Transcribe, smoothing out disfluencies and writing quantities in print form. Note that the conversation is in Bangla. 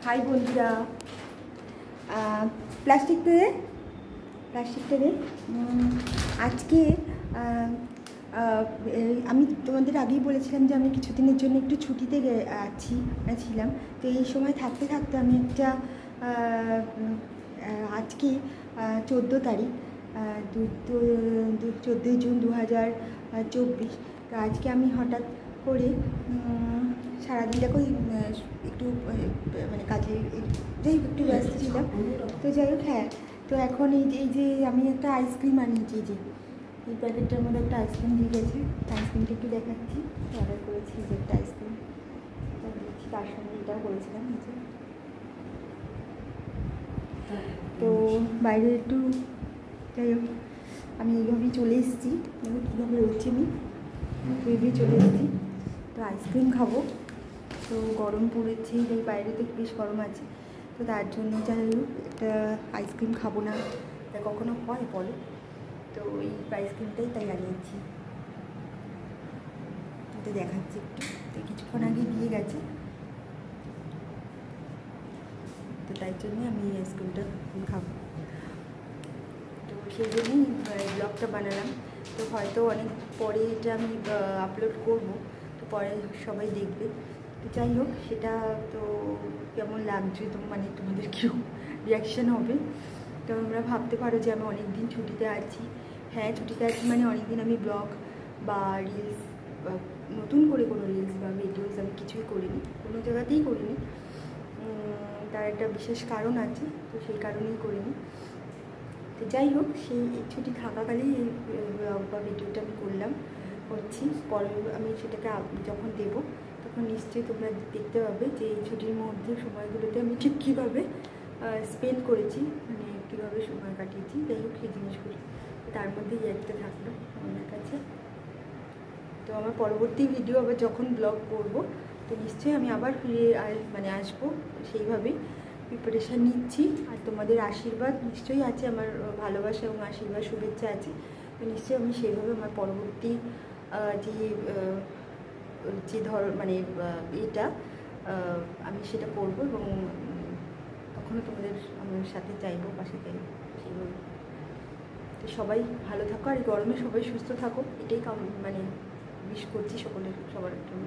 হাই বন্ধুরা, প্লাস্টিকটা দে। আজকে আমি তোমাদের আগেই বলেছিলাম যে আমি কিছুদিনের জন্য একটু ছুটিতে ছিলাম। তো এই সময় থাকতে থাকতে আমি একটা আজকে 14 তারিখ 14 জুন 2024। তো আজকে আমি হঠাৎ করে সারাদিন দেখো একটু মানে কাজে যাই একটু ব্যস্ত ছিলাম। তো যাই হোক, হ্যাঁ, তো এখন এই যে আমি একটা আইসক্রিম আনিয়েছি, যে এই প্যাকেটটার মধ্যে একটা আইসক্রিম দিয়ে গেছে। আইসক্রিমটা একটু দেখাচ্ছি। অর্ডার করেছি যে একটা আইসক্রিম, দিচ্ছি, তার সঙ্গে এটাও করেছিলাম নিজে। তো বাইরে একটু যাই হোক, আমি এইভাবেই চলে এসেছি। দেখো কীভাবে রয়েছি, আমি এইভাবেই চলে এসেছি। তো আইসক্রিম খাবো। তো গরম পড়েছে, এই বাইরে তো বেশ গরম আছে। তো তার জন্য যাই হোক একটা আইসক্রিম খাবো না, তা কখনো হয় বলো। তো এই আইসক্রিমটাই তাই আনিয়েছি, তো দেখাচ্ছি একটু। তো কিছুক্ষণ আগে দিয়ে গেছে, তো তাই জন্যে আমি এই আইসক্রিমটা খাবো। তো সেই জন্যই ব্লগটা বানালাম। তো হয়তো অনেক পরে এটা আমি আপলোড করব, তো পরে সবাই দেখবে। তো যাই হোক, সেটা তো কেমন লাগছে তো মানে তোমাদের কী রিয়াকশান হবে। তো তোমরা ভাবতে পারো যে আমি অনেক দিন ছুটিতে আছি। হ্যাঁ, ছুটিতে আছি মানে অনেক দিন আমি ব্লগ বা রিলস বা নতুন করে কোনো রিলস বা ভিডিওস আমি কিছুই করিনি, কোনো জায়গাতেই করিনি। তার একটা বিশেষ কারণ আছে, তো সেই কারণেই করিনি। তো যাই হোক, সেই ছুটি থাকাকালেই এই ব্লগ বা ভিডিওটা আমি করছি। পরে আমি সেটাকে যখন দেবো তখন নিশ্চয়ই তোমরা দেখতে পাবে যে এই ছুটির মধ্যে সময়গুলোতে আমি ঠিক কীভাবে স্পেন্ড করেছি, মানে কীভাবে সময় কাটিয়েছি। যাই হোক, সেই জিনিসগুলো তার মধ্যেই একটা থাকলো আমার কাছে। তো আমার পরবর্তী ভিডিও আবার যখন ব্লগ করব, তো নিশ্চয়ই আমি আবার ফিরে আসবো। সেইভাবেই প্রিপারেশান নিচ্ছি। আর তোমাদের আশীর্বাদ নিশ্চয়ই আছে, আমার ভালোবাসা এবং আশীর্বাদ শুভেচ্ছা আছে। তো নিশ্চয়ই আমি সেইভাবে আমার পরবর্তী যে মানে এটা আমি সেটা করবো, এবং তখনও তোমাদের আমার সাথে চাইবো, পাশে চাইবো সেইভাবে। তো সবাই ভালো থাকো, আর গরমে সবাই সুস্থ থাকো, এটাই মানে উইশ করছি সবার জন্য।